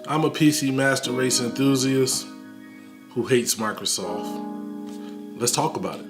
I'm a PC Master Race enthusiast who hates Microsoft. Let's talk about it.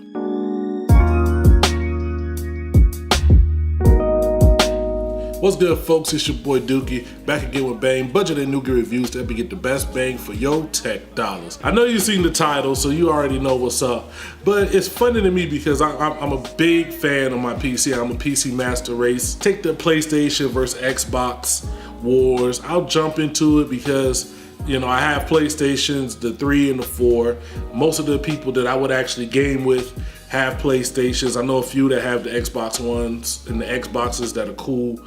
What's good, folks? It's your boy Dookie, back again with B.A.N.G, budget and Noogie reviews to help you get the best bang for your tech dollars. I know you've seen the title, so you already know what's up, but it's funny to me because I'm a big fan of my PC. I'm a PC Master Race. Take the PlayStation versus Xbox wars. I'll jump into it because, you know, I have PlayStations, the 3 and the 4. Most of the people that I would actually game with have PlayStations. I know a few that have the Xbox Ones and the Xboxes that are cool.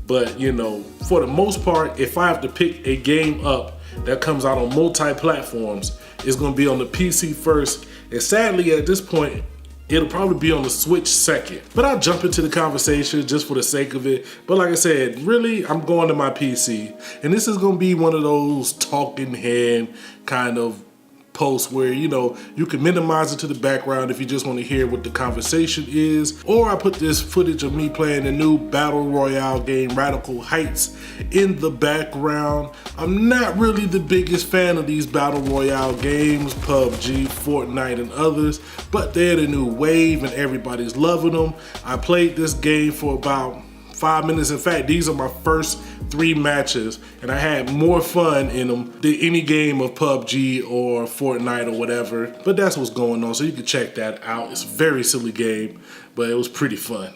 But, you know, for the most part, if I have to pick a game up that comes out on multi-platforms, it's going to be on the PC first. And sadly, at this point, it'll probably be on the Switch second. But I'll jump into the conversation just for the sake of it. But like I said, really, I'm going to my PC. And this is going to be one of those talking head kind of posts where, you know, you can minimize it to the background if you just want to hear what the conversation is. Or I put this footage of me playing the new Battle Royale game, Radical Heights, in the background. I'm not really the biggest fan of these Battle Royale games, PUBG, Fortnite, and others, but they're the new wave and everybody's loving them. I played this game for about 5 minutes. In fact, these are my first 3 matches, and I had more fun in them than any game of PUBG or Fortnite or whatever. But that's what's going on, so you can check that out. It's a very silly game, but it was pretty fun.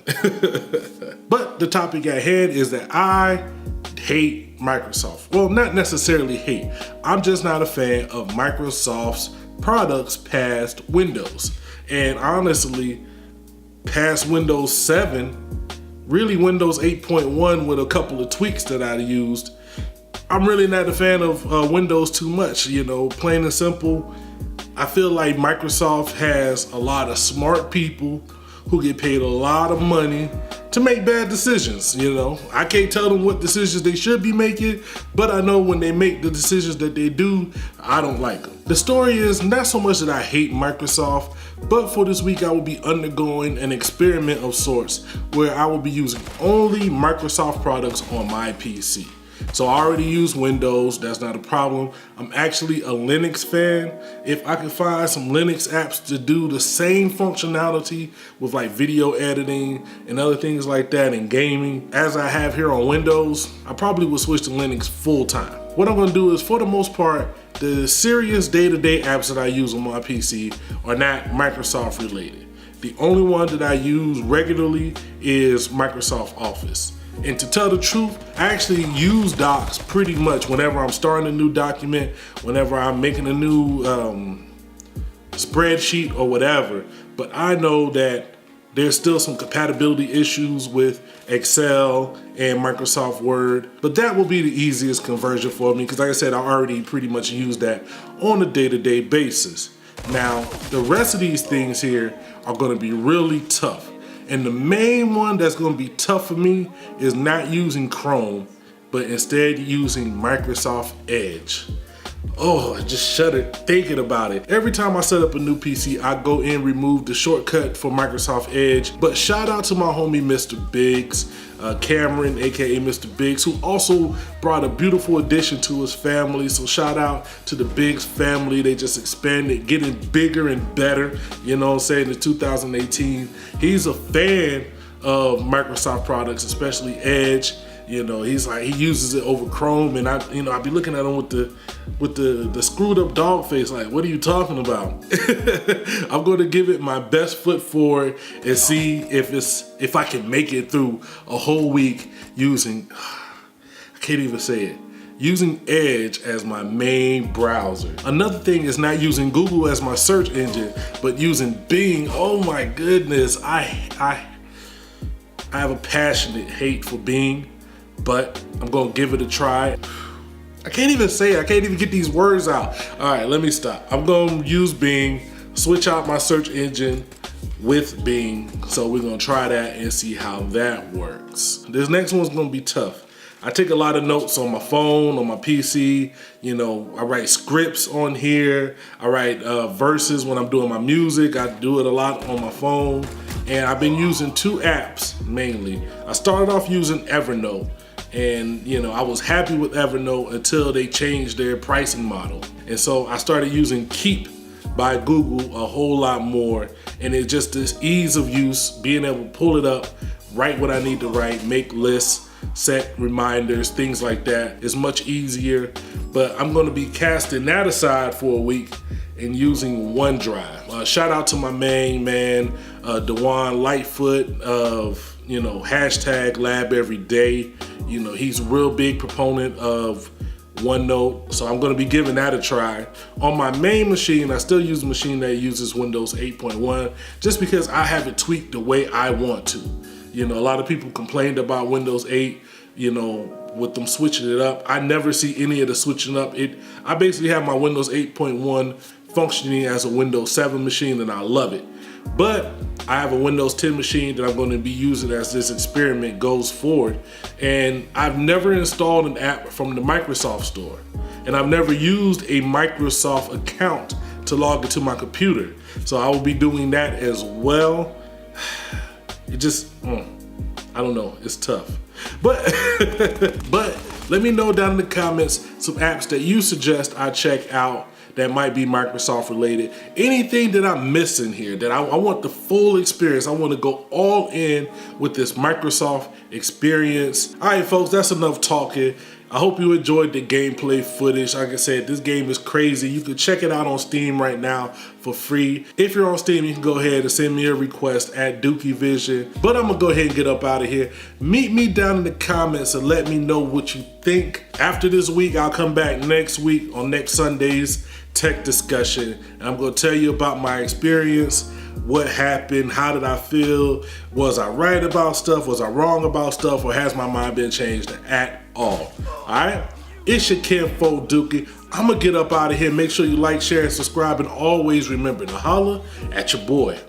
But the topic at hand is that I hate Microsoft. Well, not necessarily hate. I'm just not a fan of Microsoft's products past Windows. And honestly, past Windows 7, really Windows 8.1 with a couple of tweaks that I used, I'm really not a fan of Windows too much, you know, plain and simple. I feel like Microsoft has a lot of smart people who get paid a lot of money to make bad decisions, you know. I can't tell them what decisions they should be making, but I know when they make the decisions that they do, I don't like them. The story is not so much that I hate Microsoft, but for this week I will be undergoing an experiment of sorts where I will be using only Microsoft products on my PC. So I already use Windows, that's not a problem. I'm actually a Linux fan. If I can find some Linux apps to do the same functionality with like video editing and other things like that and gaming as I have here on Windows, I probably would switch to Linux full time. What I'm gonna do is, for the most part, the serious day-to-day apps that I use on my PC are not Microsoft related. The only one that I use regularly is Microsoft Office. And to tell the truth, I actually use docs pretty much whenever I'm starting a new document, whenever I'm making a new spreadsheet or whatever. But I know that there's still some compatibility issues with Excel and Microsoft Word, but that will be the easiest conversion for me because, like I said, I already pretty much use that on a day-to-day basis. Now, the rest of these things here are going to be really tough. And the main one that's going to be tough for me is not using Chrome, but instead using Microsoft Edge. Oh, I just shuddered thinking about it. Every time I set up a new PC, I go in, remove the shortcut for Microsoft Edge. But shout out to my homie, Mr. Biggs, Cameron, aka Mr. Biggs, who also brought a beautiful addition to his family. So shout out to the Biggs family. They just expanded, getting bigger and better, you know what I'm saying, in 2018. He's a fan of Microsoft products, especially Edge. You know, he's like, he uses it over Chrome, and I be looking at him with the screwed up dog face, like, what are you talking about? I'm going to give it my best foot forward and see if I can make it through a whole week using, I can't even say it, using Edge as my main browser. Another thing is not using Google as my search engine, but using Bing. Oh my goodness, I have a passionate hate for Bing, but I'm gonna give it a try. I can't even say it. I can't even get these words out. All right, let me stop. I'm gonna use Bing, switch out my search engine with Bing. So we're gonna try that and see how that works. This next one's gonna be tough. I take a lot of notes on my phone, on my PC. You know, I write scripts on here. I write verses when I'm doing my music. I do it a lot on my phone. And I've been using 2 apps mainly. I started off using Evernote. And you know, I was happy with Evernote until they changed their pricing model. And so I started using Keep by Google a whole lot more. And it's just this ease of use, being able to pull it up, write what I need to write, make lists, set reminders, things like that. It's much easier. But I'm gonna be casting that aside for a week and using OneDrive. Shout out to my main man, Dewan Lightfoot of, you know, hashtag Lab Every Day. You know, he's a real big proponent of OneNote, so I'm gonna be giving that a try. On my main machine, I still use a machine that uses Windows 8.1 just because I have it tweaked the way I want to. You know, a lot of people complained about Windows 8, you know, with them switching it up. I never see any of the switching up. I basically have my Windows 8.1 functioning as a Windows 7 machine, and I love it. But I have a Windows 10 machine that I'm going to be using as this experiment goes forward. And I've never installed an app from the Microsoft Store. And I've never used a Microsoft account to log into my computer. So I will be doing that as well. It just, I don't know, it's tough. But, but let me know down in the comments some apps that you suggest I check out that might be Microsoft related. Anything that I'm missing here, that I want the full experience. I want to go all in with this Microsoft experience. All right, folks, that's enough talking. I hope you enjoyed the gameplay footage. Like I said, this game is crazy. You can check it out on Steam right now for free. If you're on Steam, you can go ahead and send me a request at Dookievizion. But I'm gonna go ahead and get up out of here. Meet me down in the comments and let me know what you think. After this week, I'll come back next week on next Sunday's tech discussion. And I'm gonna tell you about my experience, what happened, how did I feel, was I right about stuff, was I wrong about stuff, or has my mind been changed at all? All right, it's your kinfolk Dookie. I'm gonna get up out of here. Make sure you like, share, and subscribe, and always remember to holler at your boy.